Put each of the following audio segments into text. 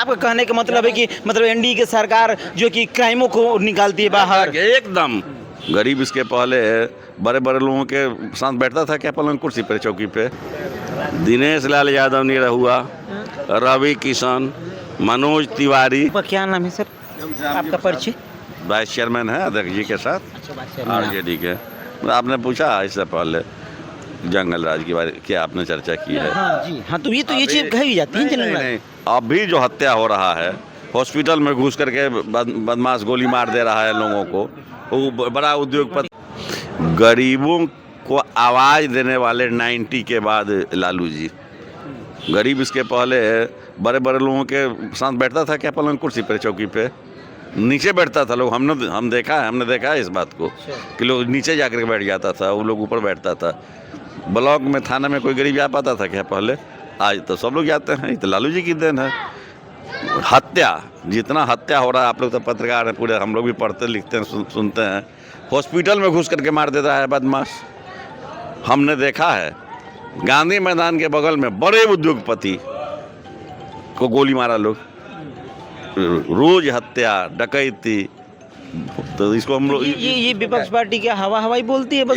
आपका कहने का मतलब है कि मतलब एनडीए की सरकार जो कि क्राइमों को निकालती है बाहर। एकदम गरीब इसके पहले बड़े बड़े लोगों के साथ बैठता था क्या पलंग कुर्सी पे चौकी पे। दिनेश लाल यादव नहीं हुआ, रवि किशन, मनोज तिवारी। आपका क्या नाम है सर? आपका परिचय? वाइस चेयरमैन है अध्यक्ष जी के साथ अच्छा, आरजेडी के। आपने पूछा इससे पहले जंगल राज के बारे क्या आपने चर्चा की है? हाँ जी, हाँ तो ये चीज़ कही जाती है जंगल राज। नहीं, अभी जो हत्या हो रहा है हॉस्पिटल में घुस करके बदमाश गोली मार दे रहा है लोगों को, वो बड़ा उद्योगपति। गरीबों को आवाज़ देने वाले 90 के बाद लालू जी। गरीब इसके पहले बड़े बड़े लोगों के साथ बैठता था क्या पलंग कुर्सी पे चौकी पे। नीचे बैठता था लोग, हमने देखा है इस बात को कि लोग नीचे जाकर के बैठ जाता था, वो लोग ऊपर बैठता था। ब्लॉक में थाना में कोई गरीब जा पाता था क्या पहले? आज तो सब लोग जाते हैं, ये तो लालू जी की देन है। हत्या, जितना हत्या हो रहा है, आप लोग तो पत्रकार हैं पूरे, हम लोग भी पढ़ते लिखते हैं सुनते हैं। हॉस्पिटल में घुस करके मार देता है बदमाश, हमने देखा है। गांधी मैदान के बगल में बड़े उद्योगपति को गोली मारा लोग। रोज हत्या डकैती, तो इसको हम लोग ये विपक्ष पार्टी क्या हवाई बोलती है बस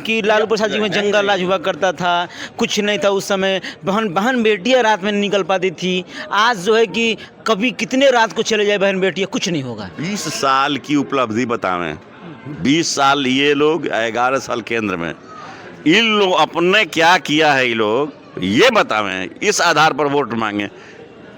कि लालू प्रसाद जी में जंगल राज हुआ करता था, कुछ नहीं था उस समय। बहन बेटियां रात में निकल पाती थी। आज जो है कि कभी कितने रात को चले जाए बहन बेटियां, कुछ नहीं होगा। 20 साल की उपलब्धि बतावें, 20 साल ये लोग, 11 साल केंद्र में, इन लोग अपने क्या किया है ये लोग ये बतावें, इस आधार पर वोट मांगे।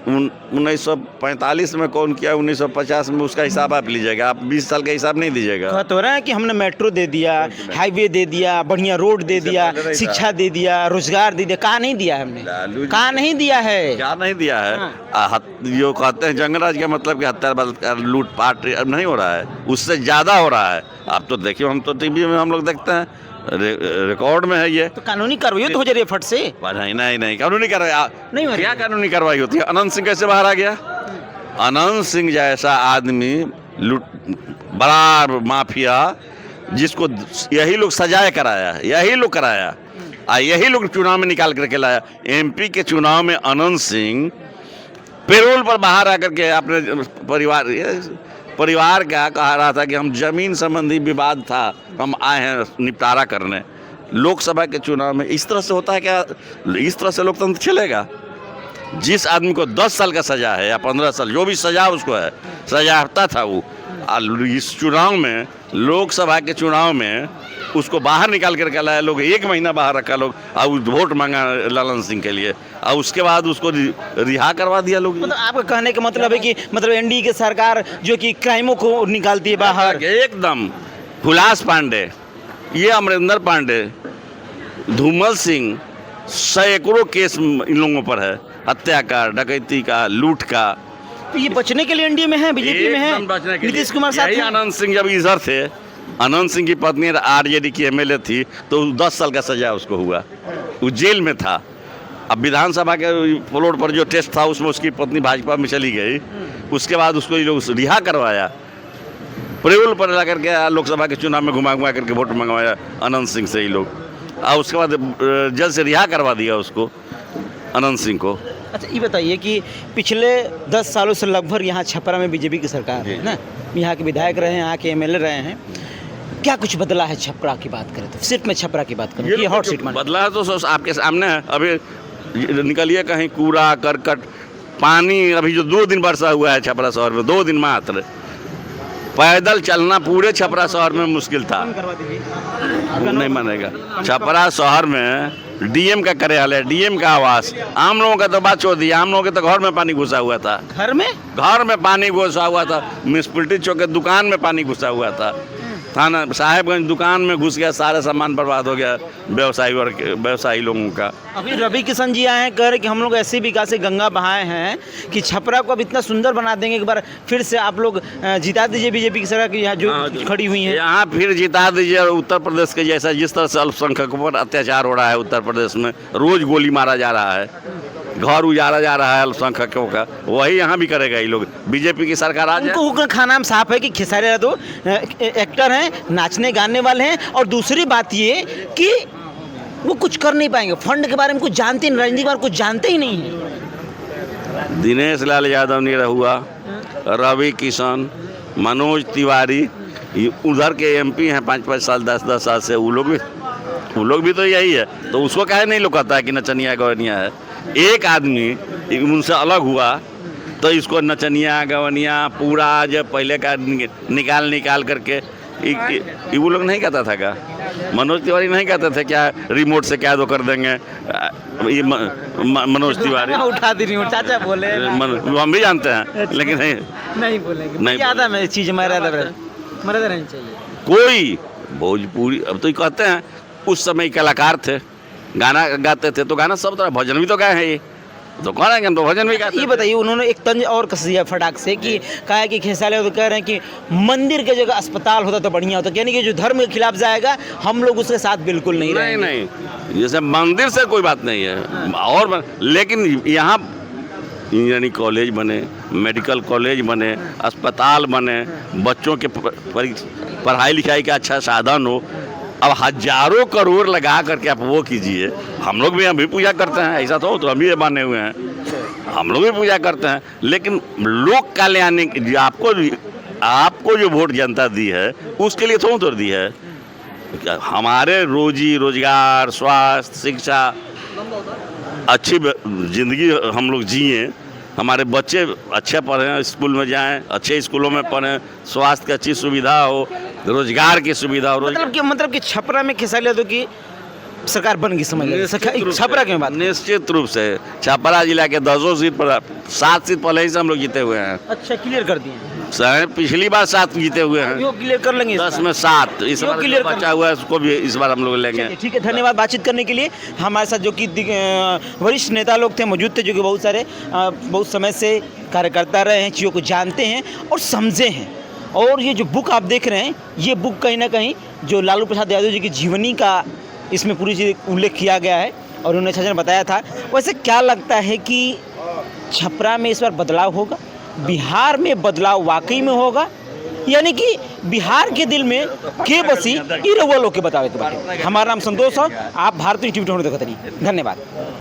1945 में कौन किया, 1950 में, उसका हिसाब आप लीजिएगा, आप 20 साल का हिसाब नहीं दीजिएगा। तो रहा है कि हमने मेट्रो दे दिया, हाईवे दे दिया, बढ़िया रोड दे दिया, शिक्षा दे दिया, रोजगार दे दिया, कहाँ नहीं दिया है हमने? कहाँ नहीं दिया है? क्या नहीं दिया है? जो कहते हैं जंगलराज का मतलब कि हत्या बलात्कार लूटपाट नहीं हो रहा है, उससे ज़्यादा हो रहा है। आप तो देखिए, हम तो टीवी में हम लोग देखते हैं, रिकॉर्ड में है ये। तो कानूनी कार्रवाई तो हो जा रही है फट से। नहीं कानूनी कार्रवाई नहीं हो रही। क्या कानूनी कार्रवाई होती है? अनंत सिंह कैसे बाहर आ गया? अनंत सिंह जैसा आदमी बड़ा माफिया, जिसको यही लोग सजाए कराया, यही लोग कराया, यही लोग चुनाव में निकाल करके लाया। एमपी के चुनाव में अनंत सिंह पेरोल पर बाहर आकर के अपने परिवार का कहा रहा था कि हम जमीन संबंधी विवाद था, हम आए हैं निपटारा करने। लोकसभा के चुनाव में इस तरह से होता है क्या? इस तरह से लोकतंत्र चलेगा? जिस आदमी को 10 साल का सजा है या 15 साल, जो भी सजा उसको है, सजाता था वो, इस चुनाव में, लोकसभा के चुनाव में उसको बाहर निकाल करके लाया लोग। 1 महीना बाहर रखा लोग और वोट मांगा ललन सिंह के लिए, और उसके बाद उसको रिहा करवा दिया लोग। मतलब आपका कहने का मतलब है कि मतलब एनडीए की सरकार जो कि क्राइमों को निकालती है बाहर। एकदम हुलास पांडे, ये अमरिंदर पांडे, धूमल सिंह, सैकड़ों केस इन लोगों पर है, हत्या का, डकैती का, लूट का। तो ये बचने के लिए एनडीए में है, बीजेपी में है, नीतीश कुमार साथ हैं। अनंत सिंह जब इधर थे, अनंत सिंह की पत्नी आरजेडी की एमएलए थी, तो 10 साल का सजा उसको हुआ, वो जेल में था। अब विधानसभा के फ्लोर पर जो टेस्ट था उसमें उसकी पत्नी भाजपा में चली गई, उसके बाद उसको ये लोग रिहा करवाया, पेरोल पर ला करके लोकसभा के चुनाव में घुमा करके वोट मंगवाया अनंत सिंह से ही लोग, और उसके बाद जेल से रिहा करवा दिया उसको, अनंत सिंह को। अच्छा ये बताइए कि पिछले 10 सालों से लगभग यहाँ छपरा में बीजेपी की सरकार है ना, यहाँ के विधायक रहे हैं, यहाँ के एमएलए रहे हैं, क्या कुछ बदला है? छपरा की बात करें तो, सिर्फ मैं छपरा की बात करूँ, ये हॉट सीट बदला है तो आपके सामने है। अभी निकलिए कहीं, कूड़ा करकट, पानी, अभी जो 2 दिन वर्षा हुआ है छपरा शहर में, 2 दिन मात्र, पैदल चलना पूरे छपरा शहर में मुश्किल था। नहीं मानेगा। छपरा शहर में डीएम का कार्यालय, डीएम का आवास, आम लोगों का तो बात छोड़ दिया, आम लोगों के तो घर में पानी घुसा हुआ था। घर में पानी घुसा हुआ था। म्यूनसिपलिटी चौक के दुकान में पानी घुसा हुआ था। थाना साहेबगंज दुकान में घुस गया, सारा सामान बर्बाद हो गया व्यवसायी लोगों का। अभी रवि किशन जी आए हैं, कह रहे कि हम लोग ऐसे विकास से गंगा बहाए हैं कि छपरा को अब इतना सुंदर बना देंगे, एक बार फिर से आप लोग जिता दीजिए बीजेपी की सरकार की यहाँ जो खड़ी हुई है, यहाँ फिर जिता दीजिए। और उत्तर प्रदेश के जैसा जिस तरह से अल्पसंख्यकों पर अत्याचार हो रहा है उत्तर प्रदेश में, रोज गोली मारा जा रहा है, घर उजाड़ा जा रहा है अल्पसंख्यकों का, वही यहाँ भी करेगा ये लोग। बीजेपी की सरकार आ जाए। उनका खाना साफ है कि खेसारी यादव एक्टर हैं, नाचने गाने वाले हैं, और दूसरी बात ये कि वो कुछ कर नहीं पाएंगे, फंड के बारे में कुछ जानते नहीं, राजनीति के बारे में कुछ जानते ही नहीं है। दिनेश लाल यादव निरहुआ, रवि किशन, मनोज तिवारी, ये उधर के एमपी हैं 5-5 साल 10-10 साल से, वो लोग भी तो यही है। तो उसको काहे नहीं लोग कहता है कि नचनिया गवनिया है। एक आदमी उनसे अलग हुआ तो इसको नचनिया गवनिया पूरा जब पहले का निकाल करके वो लोग नहीं कहता था क्या? मनोज तिवारी नहीं कहते थे क्या रिमोट से क्या दो कर देंगे? ये मनोज तिवारी उठा दी रिमोट, चाचा बोले हम भी जानते हैं, लेकिन नहीं बोलेंगे, नहीं ज़्यादा में चीज़ मर्यादा रहनी चाहिए। कोई भोजपुरी अब तो कहते हैं उस समय कलाकार थे, गाना गाते थे, तो गाना सब तरह भजन भी तो गाए हैं, ये तो कौन है, हम तो भजन भी गाते। ये बताइए, उन्होंने एक तंज और कस दिया फटाक से कि कहा है कि खेसारी तो कह रहे हैं कि मंदिर के जगह अस्पताल होता तो बढ़िया होता, यानी कि जो धर्म के खिलाफ जाएगा हम लोग उसके साथ बिल्कुल नहीं रहेंगे। नहीं, जैसे मंदिर से कोई बात नहीं है और लेकिन यहाँ इंजीनियरिंग कॉलेज बने, मेडिकल कॉलेज बने, अस्पताल बने, बच्चों के पढ़ाई लिखाई का अच्छा साधन हो। अब हजारों करोड़ लगा करके आप वो कीजिए। हम लोग भी पूजा करते हैं, ऐसा तो हम भी माने हुए हैं, हम लोग भी पूजा करते हैं, लेकिन लोक कल्याण आपको जो वोट जनता दी है उसके लिए थोड़ी दी है। हमारे रोजी रोजगार, स्वास्थ्य, शिक्षा, अच्छी ज़िंदगी हम लोग जिए, हमारे बच्चे अच्छे पढ़ें, स्कूल में जाएं, अच्छे स्कूलों में पढ़ें, स्वास्थ्य की अच्छी सुविधा हो, रोजगार की सुविधा हो। मतलब कि छपरा में खेसारी यादव की सरकार बन गई, समझ लीजिए छपरा की बात। निश्चित रूप से छपरा जिला के 10 सीट पर 7 सीट पहले ही से हम लोग जीते हुए हैं। अच्छा, क्लियर कर दिए सर, पिछली बार 7 जीते हुए हैं, यो क्लियर कर लेंगे, 10 में 7 इस बार क्लियर बचा हुआ है, उसको भी इस बार हम लोग लेंगे। ठीक है, धन्यवाद बातचीत करने के लिए। हमारे साथ जो कि वरिष्ठ नेता लोग थे, मौजूद थे, जो कि बहुत समय से कार्यकर्ता रहे हैं, चीज़ों को जानते हैं और समझे हैं। और ये जो बुक आप देख रहे हैं, ये बुक कहीं ना कहीं जो लालू प्रसाद यादव जी की जीवनी का इसमें पूरी चीज़ उल्लेख किया गया है और उन्होंने अच्छा बताया था। वैसे क्या लगता है कि छपरा में इस बार बदलाव होगा, बिहार में बदलाव वाकई में होगा, यानी कि बिहार के दिल में के बसी ई रउआ लोग के बतावे के बारे। हमारा नाम संतोष है, आप भारतीय टीवी देखते रहिए। धन्यवाद।